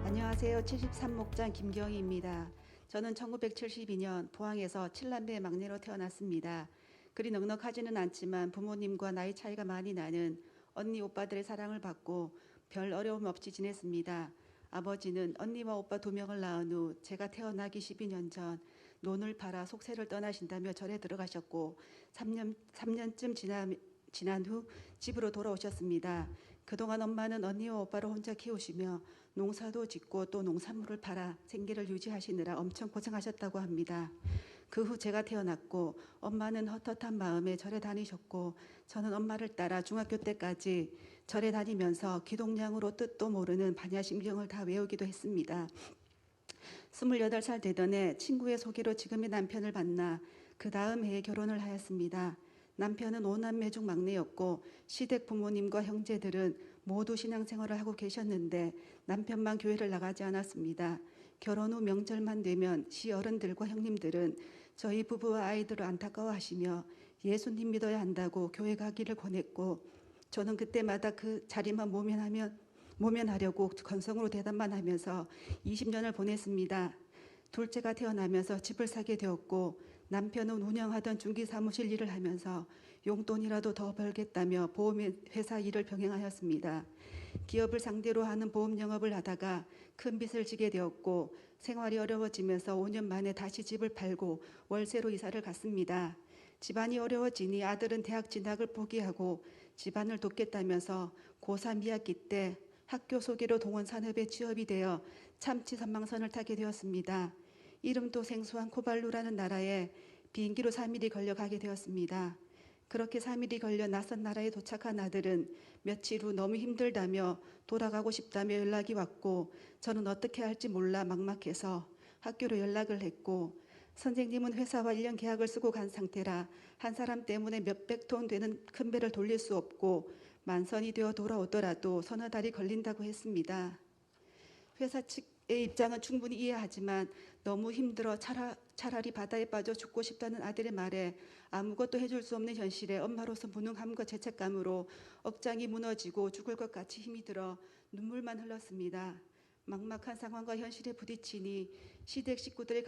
안녕하세요. 73목장 김경희입니다. 저는 1972년 포항에서 7남매의 막내로 태어났습니다. 그리 넉넉하지는 않지만 부모님과 나이 차이가 많이 나는 언니 오빠들의 사랑을 받고 별 어려움 없이 지냈습니다. 아버지는 언니와 오빠 2명을 낳은 후 제가 태어나기 12년 전 논을 팔아 속세를 떠나신다며 절에 들어가셨고 3년쯤 지난 후 집으로 돌아오셨습니다. 그동안 엄마는 언니와 오빠를 혼자 키우시며 농사도 짓고 또 농산물을 팔아 생계를 유지하시느라 엄청 고생하셨다고 합니다. 그 후 제가 태어났고 엄마는 헛헛한 마음에 절에 다니셨고 저는 엄마를 따라 중학교 때까지 절에 다니면서 기독량으로 뜻도 모르는 반야심경을 다 외우기도 했습니다. 28살 되던 해 친구의 소개로 지금의 남편을 만나 그 다음 해에 결혼을 하였습니다. 남편은 5남매 중 막내였고 시댁 부모님과 형제들은 모두 신앙생활을 하고 계셨는데 남편만 교회를 나가지 않았습니다. 결혼 후 명절만 되면 시어른들과 형님들은 저희 부부와 아이들을 안타까워하시며 예수님 믿어야 한다고 교회 가기를 권했고 저는 그때마다 그 자리만 모면하려고 건성으로 대답만 하면서 20년을 보냈습니다. 둘째가 태어나면서 집을 사게 되었고 남편은 운영하던 중개사무실 일을 하면서 용돈이라도 더 벌겠다며 보험회사 일을 병행하였습니다. 기업을 상대로 하는 보험 영업을 하다가 큰 빚을 지게 되었고 생활이 어려워지면서 5년 만에 다시 집을 팔고 월세로 이사를 갔습니다. 집안이 어려워지니 아들은 대학 진학을 포기하고 집안을 돕겠다면서 고3 2학기 때 학교 소개로 동원산업에 취업이 되어 참치 선망선을 타게 되었습니다. 이름도 생소한 코발루라는 나라에 비행기로 3일이 걸려 가게 되었습니다. 그렇게 3일이 걸려 낯선 나라에 도착한 아들은 며칠 후 너무 힘들다며 돌아가고 싶다며 연락이 왔고 저는 어떻게 할지 몰라 막막해서 학교로 연락을 했고 선생님은 회사와 1년 계약을 쓰고 간 상태라 한 사람 때문에 몇백 톤 되는 큰 배를 돌릴 수 없고 만선이 되어 돌아오더라도 서너 달이 걸린다고 했습니다. 회사 측의 입장은 충분히 이해하지만 너무 힘들어 차라리 바다에 빠져 죽고 싶다는 아들의 말에 아무것도 해줄 수 없는 현실에 엄마로서 무능함과 죄책감으로 억장이 무너지고 죽을 것 같이 힘이 들어 눈물만 흘렀습니다. 막막한 상황과 현실에 부딪히니 시댁 식구들의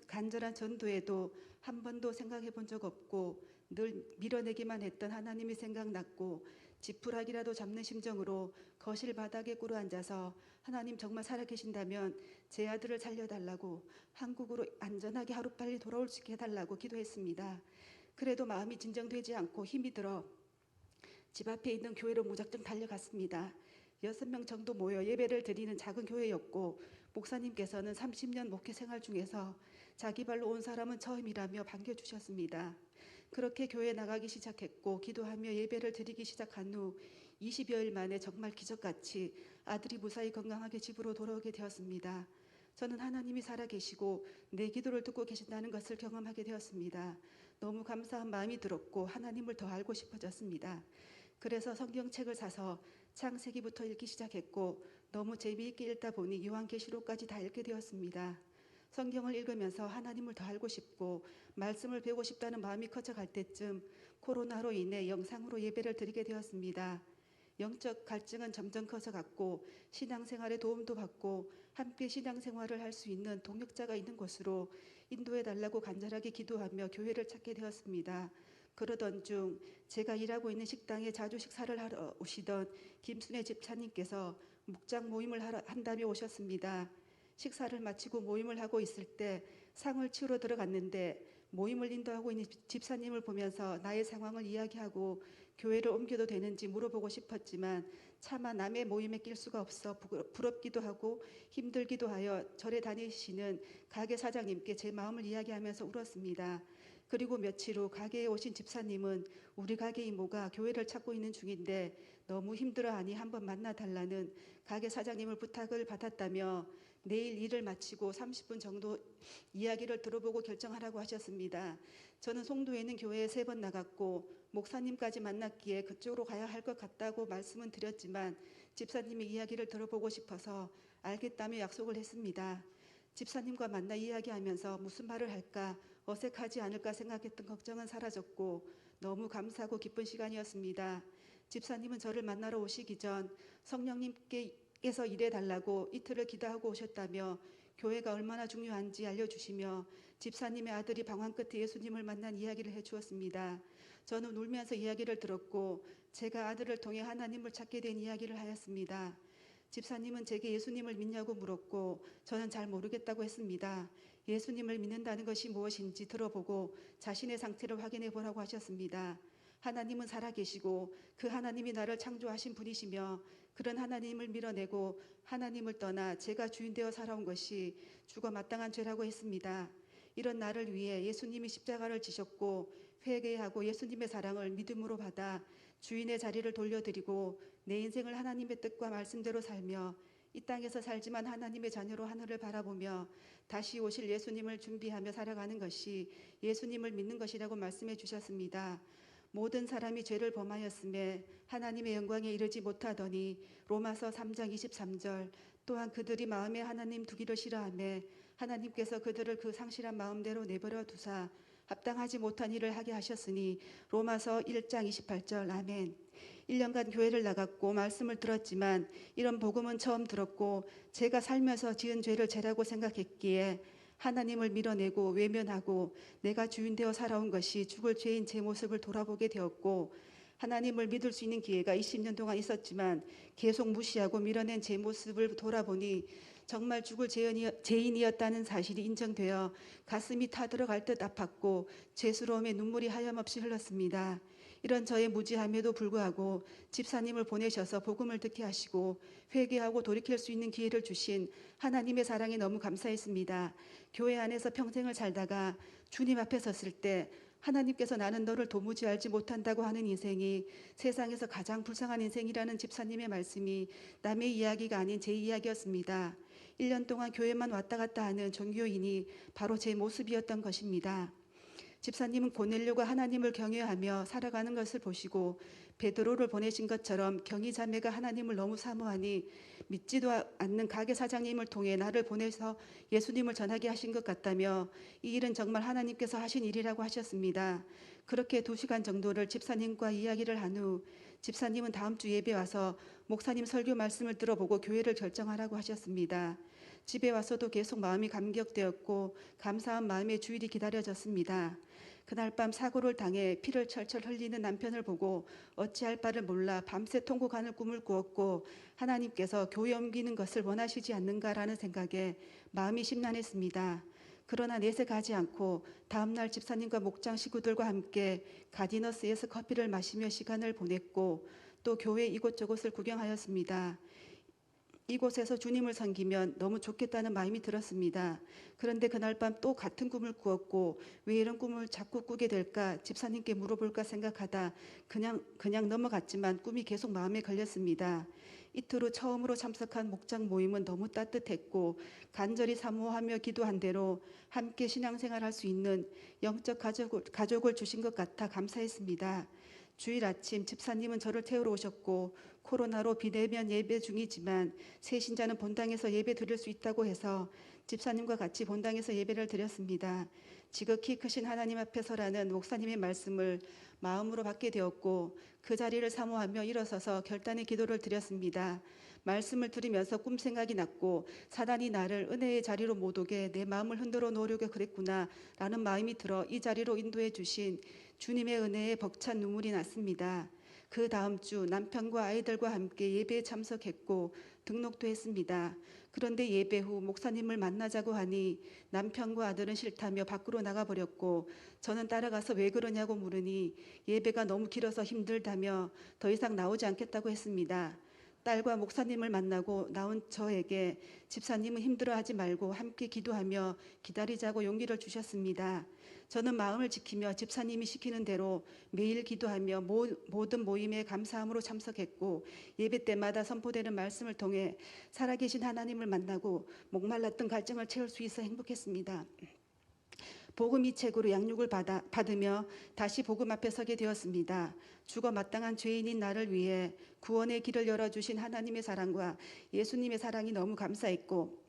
간절한 전도에도 한 번도 생각해 본 적 없고 늘 밀어내기만 했던 하나님이 생각났고 지푸라기라도 잡는 심정으로 거실 바닥에 꿇어앉아서 하나님 정말 살아계신다면 제 아들을 살려달라고 한국으로 안전하게 하루빨리 돌아올 수 있게 해달라고 기도했습니다. 그래도 마음이 진정되지 않고 힘이 들어 집 앞에 있는 교회로 무작정 달려갔습니다. 6명 정도 모여 예배를 드리는 작은 교회였고 목사님께서는 30년 목회 생활 중에서 자기 발로 온 사람은 처음이라며 반겨주셨습니다. 그렇게 교회에 나가기 시작했고 기도하며 예배를 드리기 시작한 후 20여일 만에 정말 기적같이 아들이 무사히 건강하게 집으로 돌아오게 되었습니다. 저는 하나님이 살아계시고 내 기도를 듣고 계신다는 것을 경험하게 되었습니다. 너무 감사한 마음이 들었고 하나님을 더 알고 싶어졌습니다. 그래서 성경책을 사서 창세기부터 읽기 시작했고 너무 재미있게 읽다 보니 요한계시록까지 다 읽게 되었습니다. 성경을 읽으면서 하나님을 더 알고 싶고 말씀을 배우고 싶다는 마음이 커져갈 때쯤 코로나로 인해 영상으로 예배를 드리게 되었습니다. 영적 갈증은 점점 커져갔고 신앙생활에 도움도 받고 함께 신앙생활을 할 수 있는 동역자가 있는 곳으로 인도해달라고 간절하게 기도하며 교회를 찾게 되었습니다. 그러던 중 제가 일하고 있는 식당에 자주 식사를 하러 오시던 김순애 집사님께서 목장 모임을 한다며 오셨습니다. 식사를 마치고 모임을 하고 있을 때 상을 치우러 들어갔는데 모임을 인도하고 있는 집사님을 보면서 나의 상황을 이야기하고 교회를 옮겨도 되는지 물어보고 싶었지만 차마 남의 모임에 낄 수가 없어 부럽기도 하고 힘들기도 하여 절에 다니시는 가게 사장님께 제 마음을 이야기하면서 울었습니다. 그리고 며칠 후 가게에 오신 집사님은 우리 가게 이모가 교회를 찾고 있는 중인데 너무 힘들어하니 한번 만나달라는 가게 사장님을 부탁을 받았다며 내일 일을 마치고 30분 정도 이야기를 들어보고 결정하라고 하셨습니다. 저는 송도에 있는 교회에 3번 나갔고 목사님까지 만났기에 그쪽으로 가야 할 것 같다고 말씀은 드렸지만 집사님의 이야기를 들어보고 싶어서 알겠다며 약속을 했습니다. 집사님과 만나 이야기하면서 무슨 말을 할까 어색하지 않을까 생각했던 걱정은 사라졌고 너무 감사하고 기쁜 시간이었습니다. 집사님은 저를 만나러 오시기 전 성령님께 밖에서 일해달라고 이틀을 기도하고 오셨다며 교회가 얼마나 중요한지 알려주시며 집사님의 아들이 방황 끝에 예수님을 만난 이야기를 해주었습니다. 저는 울면서 이야기를 들었고 제가 아들을 통해 하나님을 찾게 된 이야기를 하였습니다. 집사님은 제게 예수님을 믿냐고 물었고 저는 잘 모르겠다고 했습니다. 예수님을 믿는다는 것이 무엇인지 들어보고 자신의 상태를 확인해 보라고 하셨습니다. 하나님은 살아계시고 그 하나님이 나를 창조하신 분이시며 그런 하나님을 밀어내고 하나님을 떠나 제가 주인 되어 살아온 것이 죽어 마땅한 죄라고 했습니다. 이런 나를 위해 예수님이 십자가를 지셨고 회개하고 예수님의 사랑을 믿음으로 받아 주인의 자리를 돌려드리고 내 인생을 하나님의 뜻과 말씀대로 살며 이 땅에서 살지만 하나님의 자녀로 하늘을 바라보며 다시 오실 예수님을 준비하며 살아가는 것이 예수님을 믿는 것이라고 말씀해 주셨습니다. 모든 사람이 죄를 범하였음에 하나님의 영광에 이르지 못하더니 로마서 3장 23절 또한 그들이 마음에 하나님 두기를 싫어하며 하나님께서 그들을 그 상실한 마음대로 내버려 두사 합당하지 못한 일을 하게 하셨으니 로마서 1장 28절 아멘. 1년간 교회를 나갔고 말씀을 들었지만 이런 복음은 처음 들었고 제가 살면서 지은 죄를 죄라고 생각했기에 하나님을 밀어내고 외면하고 내가 주인 되어 살아온 것이 죽을 죄인 제 모습을 돌아보게 되었고 하나님을 믿을 수 있는 기회가 20년 동안 있었지만 계속 무시하고 밀어낸 제 모습을 돌아보니 정말 죽을 죄인이었다는 사실이 인정되어 가슴이 타들어갈 듯 아팠고 죄스러움에 눈물이 하염없이 흘렀습니다. 이런 저의 무지함에도 불구하고 집사님을 보내셔서 복음을 듣게 하시고 회개하고 돌이킬 수 있는 기회를 주신 하나님의 사랑에 너무 감사했습니다. 교회 안에서 평생을 살다가 주님 앞에 섰을 때 하나님께서 나는 너를 도무지 알지 못한다고 하는 인생이 세상에서 가장 불쌍한 인생이라는 집사님의 말씀이 남의 이야기가 아닌 제 이야기였습니다. 1년 동안 교회만 왔다 갔다 하는 종교인이 바로 제 모습이었던 것입니다. 집사님은 고넬료가 하나님을 경외하며 살아가는 것을 보시고 베드로를 보내신 것처럼 경희 자매가 하나님을 너무 사모하니 믿지도 않는 가게 사장님을 통해 나를 보내서 예수님을 전하게 하신 것 같다며 이 일은 정말 하나님께서 하신 일이라고 하셨습니다. 그렇게 2시간 정도를 집사님과 이야기를 한 후 집사님은 다음 주 예배 와서 목사님 설교 말씀을 들어보고 교회를 결정하라고 하셨습니다. 집에 와서도 계속 마음이 감격되었고 감사한 마음에 주일이 기다려졌습니다. 그날 밤 사고를 당해 피를 철철 흘리는 남편을 보고 어찌할 바를 몰라 밤새 통곡하는 꿈을 꾸었고 하나님께서 교회 옮기는 것을 원하시지 않는가라는 생각에 마음이 심란했습니다. 그러나 내색하지 않고 다음날 집사님과 목장 식구들과 함께 가디너스에서 커피를 마시며 시간을 보냈고 또 교회 이곳저곳을 구경하였습니다. 이곳에서 주님을 섬기면 너무 좋겠다는 마음이 들었습니다. 그런데 그날 밤 또 같은 꿈을 꾸었고 왜 이런 꿈을 자꾸 꾸게 될까 집사님께 물어볼까 생각하다 그냥 넘어갔지만 꿈이 계속 마음에 걸렸습니다. 이틀 후 처음으로 참석한 목장 모임은 너무 따뜻했고 간절히 사모하며 기도한 대로 함께 신앙생활할 수 있는 영적 가족을 주신 것 같아 감사했습니다. 주일 아침 집사님은 저를 태우러 오셨고 코로나로 비대면 예배 중이지만 새 신자는 본당에서 예배 드릴 수 있다고 해서 집사님과 같이 본당에서 예배를 드렸습니다. 지극히 크신 하나님 앞에 서라는 목사님의 말씀을 마음으로 받게 되었고 그 자리를 사모하며 일어서서 결단의 기도를 드렸습니다. 말씀을 들으면서 꿈 생각이 났고 사단이 나를 은혜의 자리로 못 오게 내 마음을 흔들어 놓으려고 그랬구나 라는 마음이 들어 이 자리로 인도해 주신 주님의 은혜에 벅찬 눈물이 났습니다. 그 다음 주 남편과 아이들과 함께 예배에 참석했고 등록도 했습니다. 그런데 예배 후 목사님을 만나자고 하니 남편과 아들은 싫다며 밖으로 나가버렸고 저는 따라가서 왜 그러냐고 물으니 예배가 너무 길어서 힘들다며 더 이상 나오지 않겠다고 했습니다. 딸과 목사님을 만나고 나온 저에게 집사님은 힘들어하지 말고 함께 기도하며 기다리자고 용기를 주셨습니다. 저는 마음을 지키며 집사님이 시키는 대로 매일 기도하며 모든 모임에 감사함으로 참석했고 예배 때마다 선포되는 말씀을 통해 살아계신 하나님을 만나고 목말랐던 갈증을 채울 수 있어 행복했습니다. 복음 이 책으로 양육을 받으며 다시 복음 앞에 서게 되었습니다. 죽어 마땅한 죄인인 나를 위해 구원의 길을 열어주신 하나님의 사랑과 예수님의 사랑이 너무 감사했고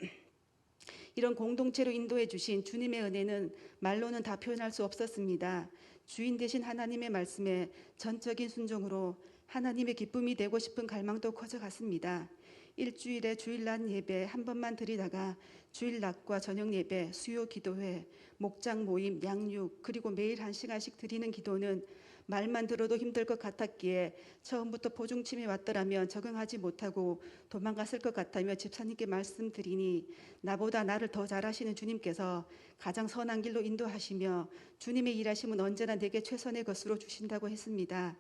이런 공동체로 인도해 주신 주님의 은혜는 말로는 다 표현할 수 없었습니다. 주인 되신 하나님의 말씀에 전적인 순종으로 하나님의 기쁨이 되고 싶은 갈망도 커져갔습니다. 일주일에 주일낮 예배 한 번만 드리다가 주일 낮과 저녁 예배, 수요 기도회, 목장 모임, 양육, 그리고 매일 1시간씩 드리는 기도는 말만 들어도 힘들 것 같았기에 처음부터 보중침이 왔더라면 적응하지 못하고 도망갔을 것 같다며 집사님께 말씀드리니 나보다 나를 더 잘하시는 주님께서 가장 선한 길로 인도하시며 주님의 일하심은 언제나 내게 최선의 것으로 주신다고 했습니다.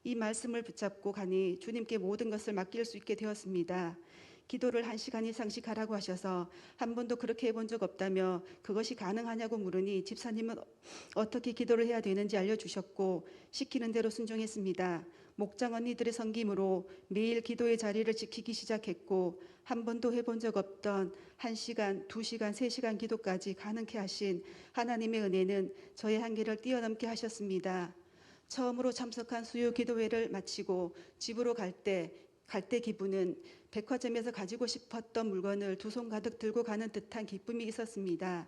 이 말씀을 붙잡고 가니 주님께 모든 것을 맡길 수 있게 되었습니다. 기도를 1시간 이상씩 하라고 하셔서 한 번도 그렇게 해본 적 없다며 그것이 가능하냐고 물으니 집사님은 어떻게 기도를 해야 되는지 알려주셨고 시키는 대로 순종했습니다. 목장 언니들의 섬김으로 매일 기도의 자리를 지키기 시작했고 한 번도 해본 적 없던 1시간, 2시간, 3시간 기도까지 가능케 하신 하나님의 은혜는 저의 한계를 뛰어넘게 하셨습니다. 처음으로 참석한 수요 기도회를 마치고 집으로 갈 때 기분은 백화점에서 가지고 싶었던 물건을 두 손 가득 들고 가는 듯한 기쁨이 있었습니다.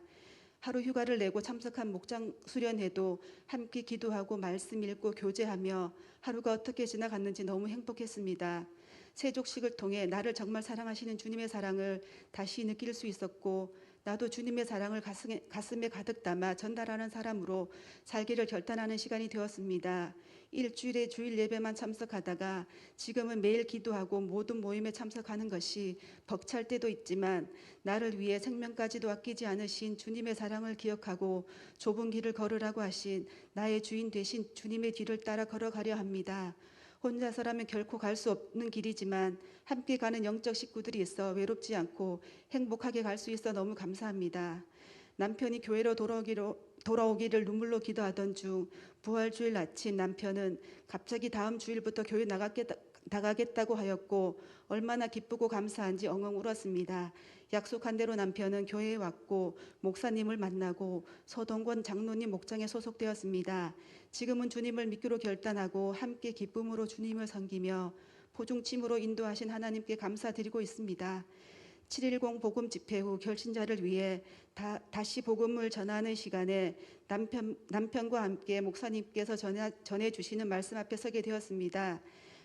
하루 휴가를 내고 참석한 목장 수련회도 함께 기도하고 말씀 읽고 교제하며 하루가 어떻게 지나갔는지 너무 행복했습니다. 세족식을 통해 나를 정말 사랑하시는 주님의 사랑을 다시 느낄 수 있었고 나도 주님의 사랑을 가슴에 가득 담아 전달하는 사람으로 살기를 결단하는 시간이 되었습니다. 일주일에 주일 예배만 참석하다가 지금은 매일 기도하고 모든 모임에 참석하는 것이 벅찰 때도 있지만 나를 위해 생명까지도 아끼지 않으신 주님의 사랑을 기억하고 좁은 길을 걸으라고 하신 나의 주인 되신 주님의 뒤를 따라 걸어가려 합니다. 혼자서라면 결코 갈 수 없는 길이지만 함께 가는 영적 식구들이 있어 외롭지 않고 행복하게 갈 수 있어 너무 감사합니다. 남편이 교회로 돌아오기를 눈물로 기도하던 중 부활주일 아침 남편은 갑자기 다음 주일부터 교회 나가겠다고 하였고 얼마나 기쁘고 감사한지 엉엉 울었습니다. 약속한 대로 남편은 교회에 왔고 목사님을 만나고 서동권 장로님 목장에 소속되었습니다. 지금은 주님을 믿기로 결단하고 함께 기쁨으로 주님을 섬기며 포중침으로 인도하신 하나님께 감사드리고 있습니다. 7.10 복음 집회 후 결신자를 위해 다시 복음을 전하는 시간에 남편과 함께 목사님께서 전해주시는 말씀 앞에 서게 되었습니다.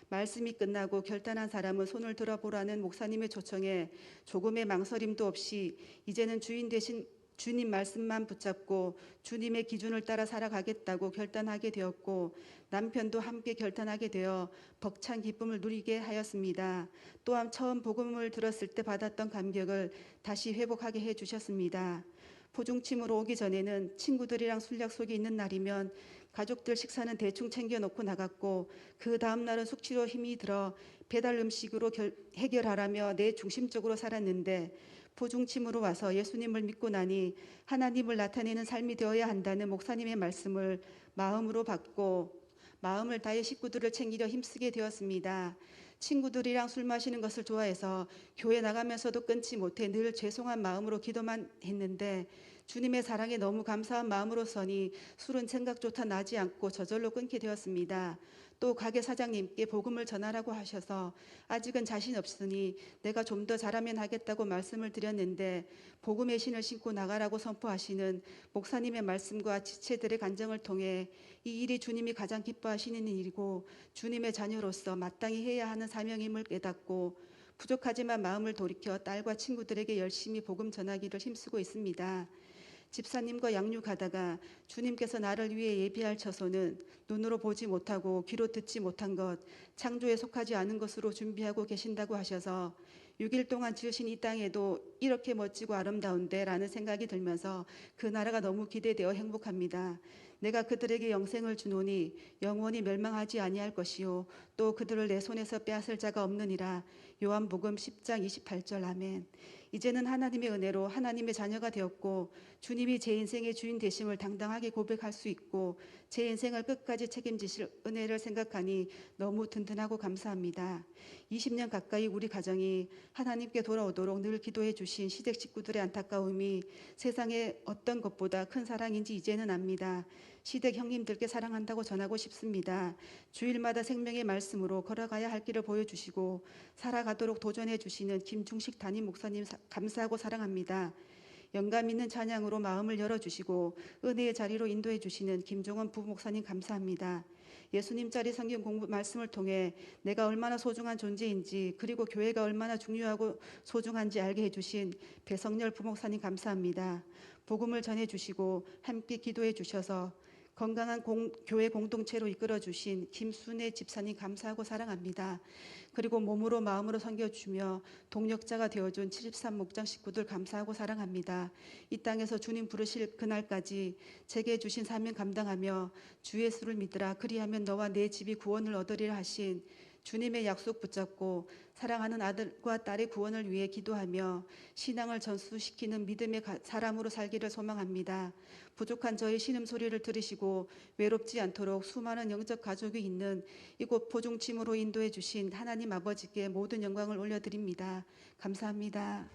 말씀이 끝나고 결단한 사람은 손을 들어보라는 목사님의 초청에 조금의 망설임도 없이 이제는 주인 되신 주님 말씀만 붙잡고 주님의 기준을 따라 살아가겠다고 결단하게 되었고 남편도 함께 결단하게 되어 벅찬 기쁨을 누리게 하였습니다. 또한 처음 복음을 들었을 때 받았던 감격을 다시 회복하게 해주셨습니다. 포중침으로 오기 전에는 친구들이랑 술 약속이 있는 날이면 가족들 식사는 대충 챙겨놓고 나갔고 그 다음 날은 숙취로 힘이 들어 배달 음식으로 해결하라며 내 중심적으로 살았는데 포중침으로 와서 예수님을 믿고 나니 하나님을 나타내는 삶이 되어야 한다는 목사님의 말씀을 마음으로 받고 마음을 다해 식구들을 챙기려 힘쓰게 되었습니다. 친구들이랑 술 마시는 것을 좋아해서 교회 나가면서도 끊지 못해 늘 죄송한 마음으로 기도만 했는데 주님의 사랑에 너무 감사한 마음으로서니 술은 생각조차 나지 않고 저절로 끊게 되었습니다. 또 가게 사장님께 복음을 전하라고 하셔서 아직은 자신 없으니 내가 좀 더 잘하면 하겠다고 말씀을 드렸는데 복음의 신을 신고 나가라고 선포하시는 목사님의 말씀과 지체들의 간증을 통해 이 일이 주님이 가장 기뻐하시는 일이고 주님의 자녀로서 마땅히 해야 하는 사명임을 깨닫고 부족하지만 마음을 돌이켜 딸과 친구들에게 열심히 복음 전하기를 힘쓰고 있습니다. 집사님과 양육하다가 주님께서 나를 위해 예비할 처소는 눈으로 보지 못하고 귀로 듣지 못한 것, 창조에 속하지 않은 것으로 준비하고 계신다고 하셔서 6일 동안 지으신 이 땅에도 이렇게 멋지고 아름다운데 라는 생각이 들면서 그 나라가 너무 기대되어 행복합니다. 내가 그들에게 영생을 주노니 영원히 멸망하지 아니할 것이요 또 그들을 내 손에서 빼앗을 자가 없느니라. 요한복음 10장 28절 아멘. 이제는 하나님의 은혜로 하나님의 자녀가 되었고 주님이 제 인생의 주인 되심을 당당하게 고백할 수 있고 제 인생을 끝까지 책임지실 은혜를 생각하니 너무 든든하고 감사합니다. 20년 가까이 우리 가정이 하나님께 돌아오도록 늘 기도해 주신 시댁 식구들의 안타까움이 세상의 어떤 것보다 큰 사랑인지 이제는 압니다. 시댁 형님들께 사랑한다고 전하고 싶습니다. 주일마다 생명의 말씀으로 걸어가야 할 길을 보여주시고 살아가도록 도전해 주시는 김중식 담임 목사님 감사하고 사랑합니다. 영감 있는 찬양으로 마음을 열어주시고 은혜의 자리로 인도해 주시는 김종원 부목사님 감사합니다. 예수님짜리 성경 공부 말씀을 통해 내가 얼마나 소중한 존재인지 그리고 교회가 얼마나 중요하고 소중한지 알게 해주신 배성열 부목사님 감사합니다. 복음을 전해주시고 함께 기도해 주셔서 건강한 교회 공동체로 이끌어주신 김순애 집사님 감사하고 사랑합니다. 그리고 몸으로 마음으로 섬겨주며 동력자가 되어준 73 목장 식구들 감사하고 사랑합니다. 이 땅에서 주님 부르실 그날까지 제게 주신 사명 감당하며 주 예수를 믿으라 그리하면 너와 내 집이 구원을 얻으리라 하신 주님의 약속 붙잡고 사랑하는 아들과 딸의 구원을 위해 기도하며 신앙을 전수시키는 믿음의 사람으로 살기를 소망합니다. 부족한 저의 신음소리를 들으시고 외롭지 않도록 수많은 영적 가족이 있는 이곳 보중침으로 인도해 주신 하나님 아버지께 모든 영광을 올려드립니다. 감사합니다.